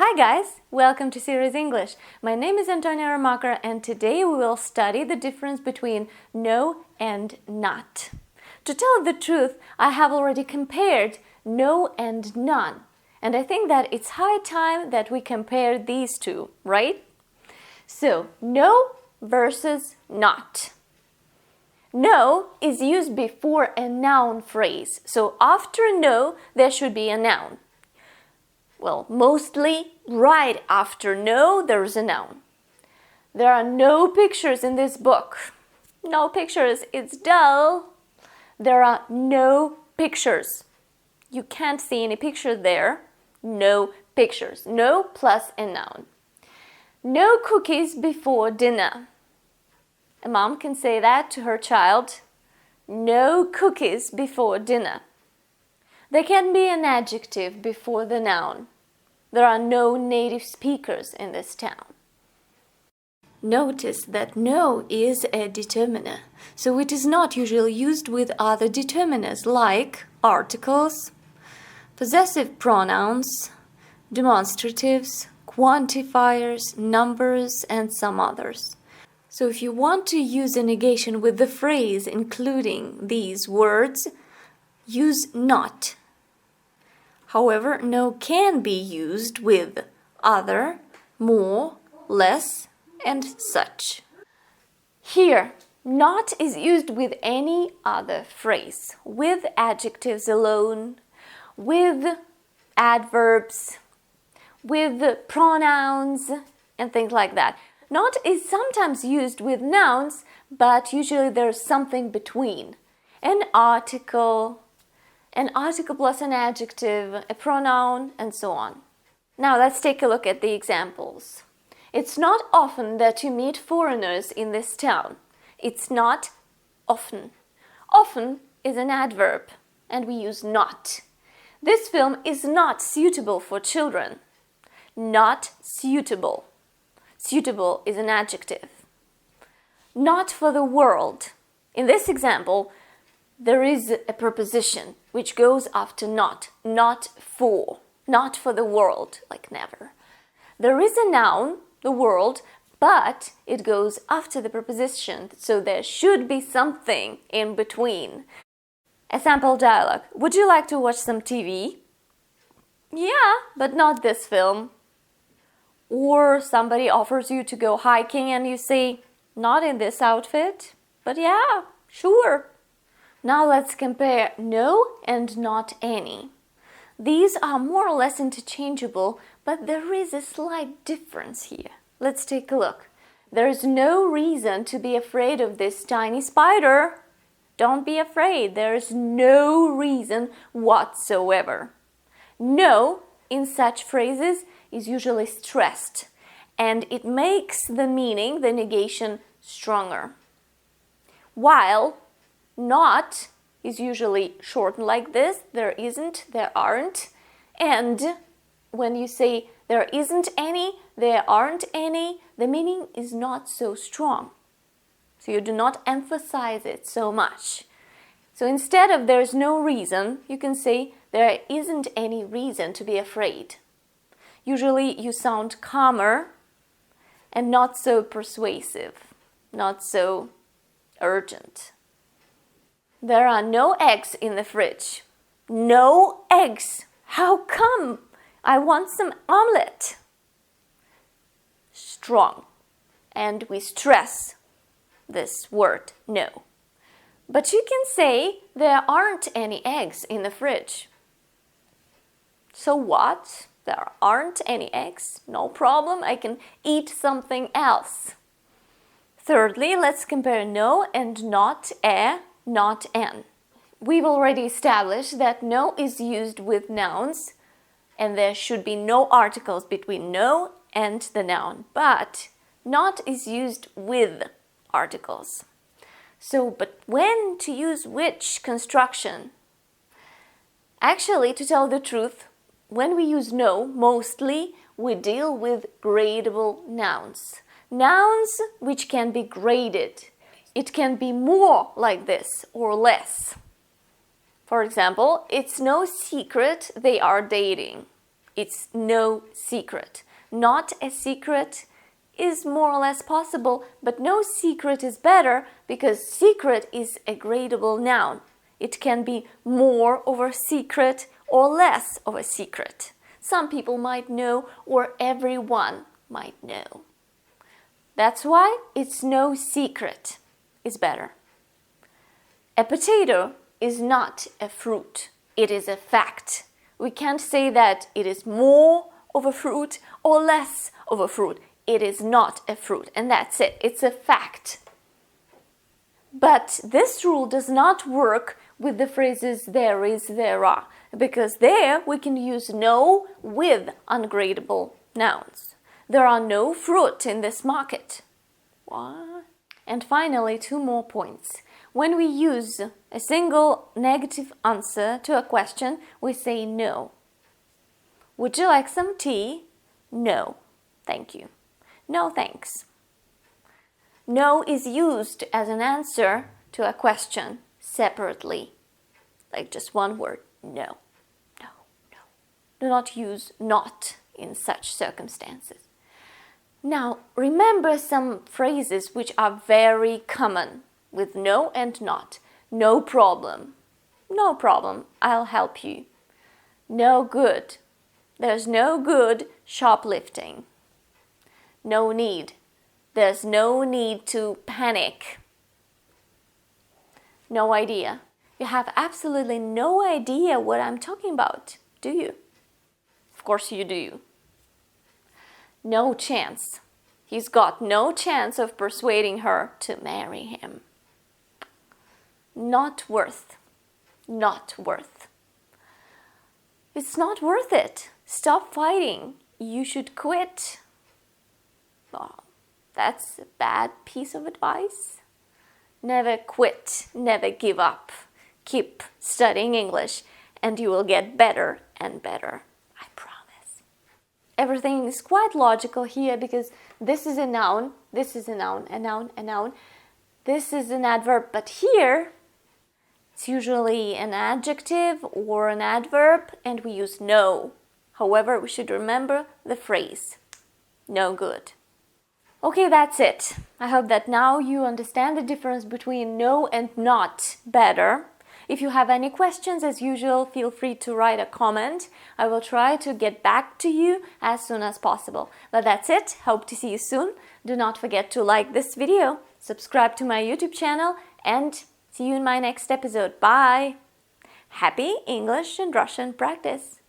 Hi guys, welcome to Series English. My name is Antonia Ramacher and today we will study the difference between no and not. To tell the truth, I have already compared no and none, and I think that it's high time that we compare these two, right? So, no versus not. No is used before a noun phrase, so after no there should be a noun. Well, mostly right after no, there's a noun. There are no pictures in this book. No pictures, it's dull. There are no pictures. You can't see any picture there. No pictures. No plus a noun. No cookies before dinner. A mom can say that to her child. No cookies before dinner. There can be an adjective before the noun. There are no native speakers in this town. Notice that no is a determiner, so it is not usually used with other determiners like articles, possessive pronouns, demonstratives, quantifiers, numbers, and some others. So if you want to use a negation with the phrase including these words, use not. However, no can be used with other, more, less, and such. Here, not is used with any other phrase, with adjectives alone, with adverbs, with pronouns, and things like that. Not is sometimes used with nouns, but usually there's something between. An article plus an adjective, a pronoun, and so on. Now let's take a look at the examples. It's not often that you meet foreigners in this town. It's not often. Often is an adverb, and we use not. This film is not suitable for children. Not suitable. Suitable is an adjective. Not for the world. In this example, there is a preposition which goes after not for the world, like never. There is a noun, the world, but it goes after the preposition, so there should be something in between. A sample dialogue. Would you like to watch some TV? Yeah, but not this film. Or somebody offers you to go hiking and you say, not in this outfit, but yeah, sure. Now let's compare no and not any. These are more or less interchangeable, but there is a slight difference here. Let's take a look. There is no reason to be afraid of this tiny spider. Don't be afraid. There is no reason whatsoever. No, in such phrases, is usually stressed, and it makes the meaning, the negation, stronger. While not is usually shortened like this, there isn't, there aren't, and when you say there isn't any, there aren't any, the meaning is not so strong. So you do not emphasize it so much. So instead of there's no reason, you can say there isn't any reason to be afraid. Usually you sound calmer and not so persuasive, not so urgent. There are no eggs in the fridge. No eggs. How come? I want some omelette. Strong. And we stress this word, no. But you can say there aren't any eggs in the fridge. So what? There aren't any eggs. No problem. I can eat something else. Thirdly, let's compare no and not a, not an. We've already established that no is used with nouns and there should be no articles between no and the noun, but not is used with articles. So, but when to use which construction? Actually, to tell the truth, when we use no, mostly we deal with gradable nouns. Nouns which can be graded. It can be more like this or less. For example, it's no secret they are dating. It's no secret. Not a secret is more or less possible, but no secret is better because secret is a gradable noun. It can be more of a secret or less of a secret. Some people might know or everyone might know. That's why it's no secret is better. A potato is not a fruit. It is a fact. We can't say that it is more of a fruit or less of a fruit. It is not a fruit, and that's it. It's a fact. But this rule does not work with the phrases there is, there are, because there we can use no with ungradable nouns. There are no fruit in this market. What? And finally, 2 more points. When we use a single negative answer to a question, we say no. Would you like some tea? No, thank you. No, thanks. No is used as an answer to a question separately, like just one word, no, no, no. Do not use not in such circumstances. Now, remember some phrases which are very common with no and not. No problem. No problem, I'll help you. No good. There's no good shoplifting. No need. There's no need to panic. No idea. You have absolutely no idea what I'm talking about, do you? Of course you do. No chance. He's got no chance of persuading her to marry him. Not worth. Not worth. It's not worth it. Stop fighting. You should quit. Oh, that's a bad piece of advice. Never quit. Never give up. Keep studying English and you will get better and better. I promise. Everything is quite logical here because this is a noun, this is a noun, a noun, a noun. This is an adverb, but here it's usually an adjective or an adverb and we use no. However, we should remember the phrase, no good. Okay, that's it. I hope that now you understand the difference between no and not better. If you have any questions, as usual, feel free to write a comment. I will try to get back to you as soon as possible. But that's it. Hope to see you soon. Do not forget to like this video, subscribe to my YouTube channel, and see you in my next episode. Bye! Happy English and Russian practice!